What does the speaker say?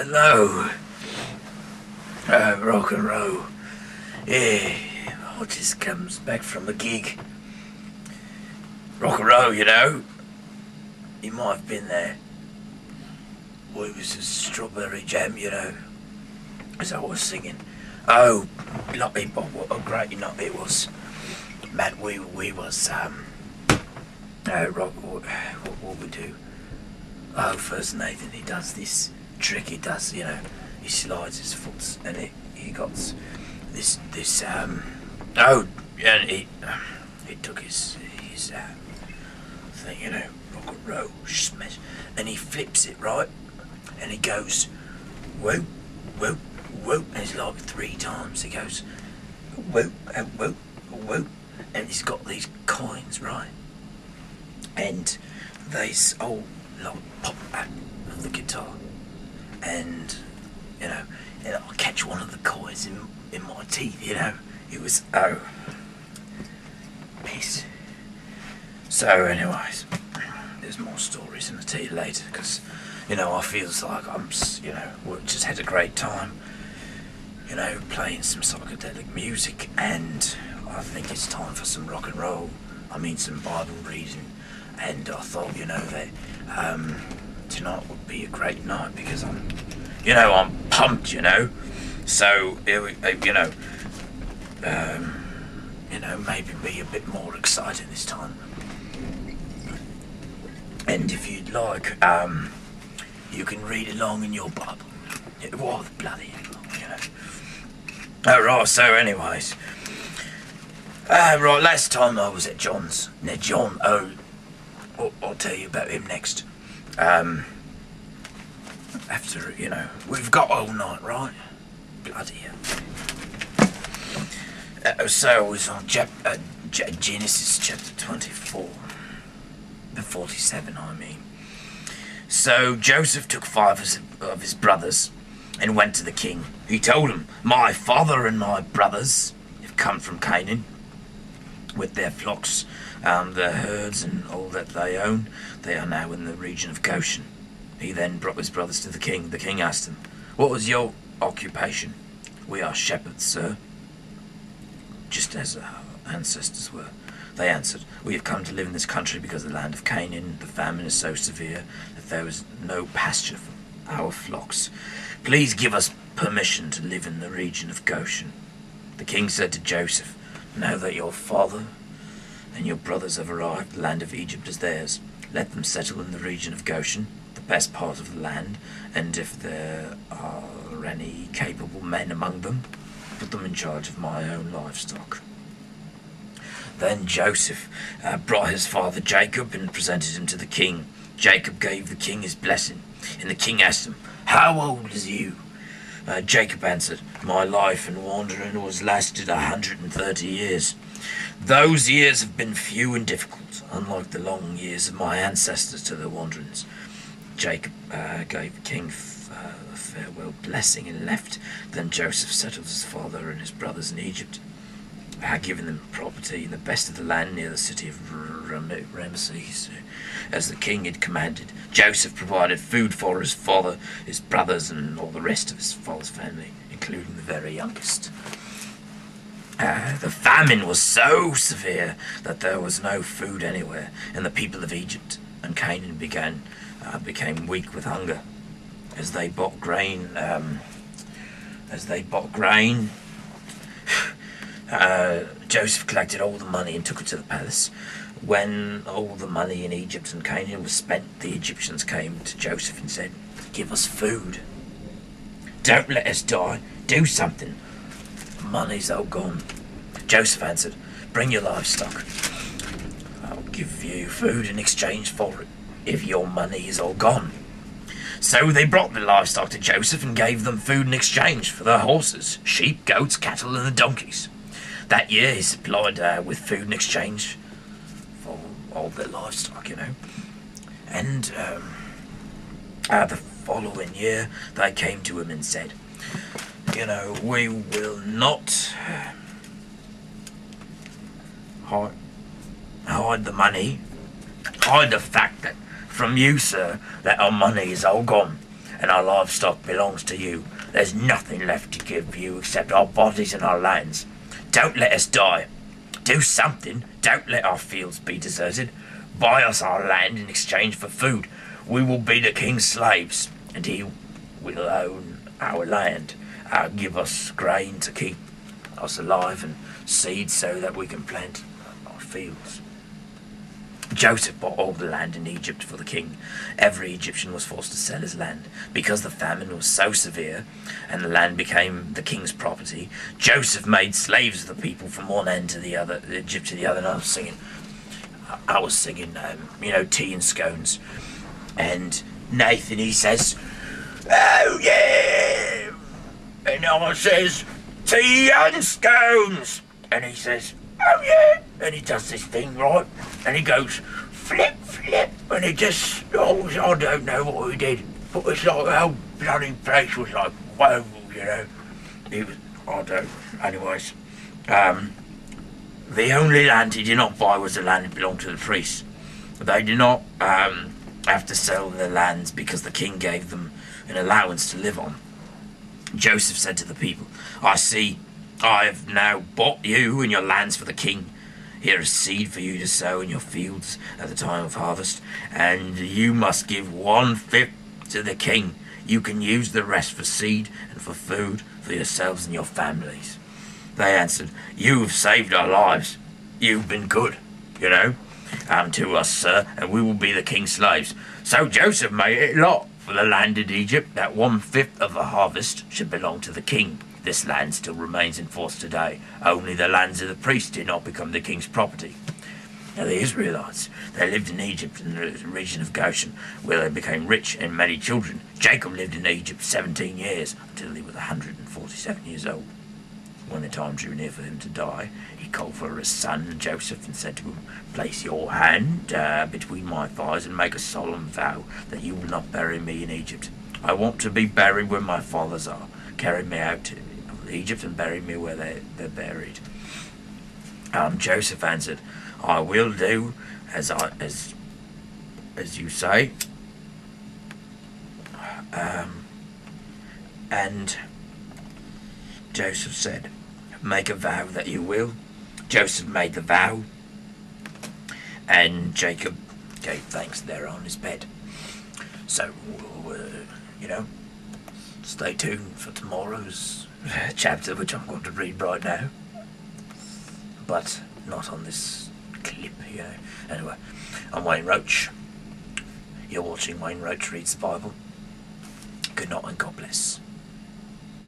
Hello. Rock and roll. Yeah, I just comes back from a gig. Rock and roll, you know. He might have been there. Well, it was a strawberry jam, you know. As I was singing. Oh, bloody Bob, what a great night it was. Man, we was, Rock, what we do? Oh, first Nathan, he does this trick, he does, you know, he slides his foot and he got this, oh, and he took his thing, you know, rock and roll, smash, and he flips it, right, and he goes, whoa, whoa, whoa, and it's like 3 times, he goes, whoa, whoa, whoa, and he's got these coins, right, and these all like pop out of the guitar, and you know, and I catch one of the coins in my teeth, you know. It was peace. So, anyways, there's more stories, and I'll tell you later, because you know I feels like I'm, you know, we just had a great time, you know, playing some psychedelic music, and I think it's time for some rock and roll. I mean, some Bible reading. And I thought, you know, that tonight would be a great night because I'm pumped, you know. So, you know, maybe be a bit more exciting this time. And if you'd like, you can read along in your Bible. What bloody, you know. Oh, right, so anyways. Right, last time I was at John's. Now, John, I'll tell you about him next. After, you know, we've got all night, right? Bloody hell. So it was on Genesis chapter 24. The 47, I mean. So Joseph took 5 of his brothers and went to the king. He told him, "My father and my brothers have come from Canaan with their flocks, their herds and all that they own. They are now in the region of Goshen." He then brought his brothers to the king. The king asked them, "What was your occupation?" "We are shepherds, sir," just as our ancestors were. They answered, "We have come to live in this country because the land of Canaan, the famine is so severe that there is no pasture for our flocks. Please give us permission to live in the region of Goshen." The king said to Joseph, "Now that your father and your brothers have arrived, the land of Egypt is theirs. Let them settle in the region of Goshen, the best part of the land, and if there are any capable men among them, put them in charge of my own livestock." Then Joseph brought his father Jacob and presented him to the king. Jacob gave the king his blessing, and the king asked him, "How old is you?" Jacob answered, "My life in wandering was lasted 130 years. Those years have been few and difficult, unlike the long years of my ancestors to their wanderings." Jacob gave the king a farewell blessing and left. Then Joseph settled his father and his brothers in Egypt, giving them property in the best of the land near the city of Ramesses, as the king had commanded. Joseph provided food for his father, his brothers, and all the rest of his father's family, including the very youngest. The famine was so severe that there was no food anywhere, and the people of Egypt and Canaan became weak with hunger. As they bought grain, Joseph collected all the money and took it to the palace. When all the money in Egypt and Canaan was spent, the Egyptians came to Joseph and said, "Give us food. Don't let us die. Do something. Money's all gone." Joseph answered, "Bring your livestock. I'll give you food in exchange for it if your money is all gone." So they brought the livestock to Joseph and gave them food in exchange for their horses, sheep, goats, cattle, and the donkeys. That year he supplied with food in exchange for all their livestock, you know. And the following year they came to him and said, "You know, we will not hide the money, hide the fact that from you, sir, that our money is all gone, and our livestock belongs to you. There's nothing left to give you except our bodies and our lands. Don't let us die. Do something. Don't let our fields be deserted. Buy us our land in exchange for food. We will be the king's slaves, and he will own our land. Give us grain to keep us alive and seed so that we can plant our fields. Joseph bought all the land in Egypt for the king. Every Egyptian was forced to sell his land. Because the famine was so severe and the land became the king's property, Joseph made slaves of the people from one end to the other, Egypt to the other, and I was singing, tea and scones. And Nathan, he says, "Oh yeah!" And I says, "Tea and scones!" And he says, "Oh yeah!" And he does this thing, right? And he goes, flip, flip. And he just, I don't know what he did. But it's like the whole bloody place was like, whoa, It was, anyways. The only land he did not buy was the land that belonged to the priests. They did not have to sell their lands because the king gave them an allowance to live on. Joseph said to the people, "I see, I have now bought you and your lands for the king. Here is seed for you to sow in your fields at the time of harvest, and you must give 1/5 to the king. You can use the rest for seed and for food for yourselves and your families." They answered, "You have saved our lives. You've been good, to us, sir, and we will be the king's slaves." So Joseph made it law for the land in Egypt that 1/5 of the harvest should belong to the king. This land still remains in force today. Only the lands of the priests did not become the king's property. Now the Israelites, they lived in Egypt in the region of Goshen, where they became rich and many children. Jacob lived in Egypt 17 years, until he was 147 years old. When the time drew near for him to die, he called for his son Joseph and said to him, "Place your hand between my thighs and make a solemn vow that you will not bury me in Egypt. I want to be buried where my fathers are. Carry me out to Egypt and bury me where they're buried." Joseph answered, "I will do as you say." And Joseph said, "Make a vow that you will." Joseph made the vow, and Jacob gave thanks there on his bed. So, stay tuned for tomorrow's chapter, which I'm going to read right now. But not on this clip, Anyway, I'm Wayne Roach. You're watching Wayne Roach Reads the Bible. Good night and God bless.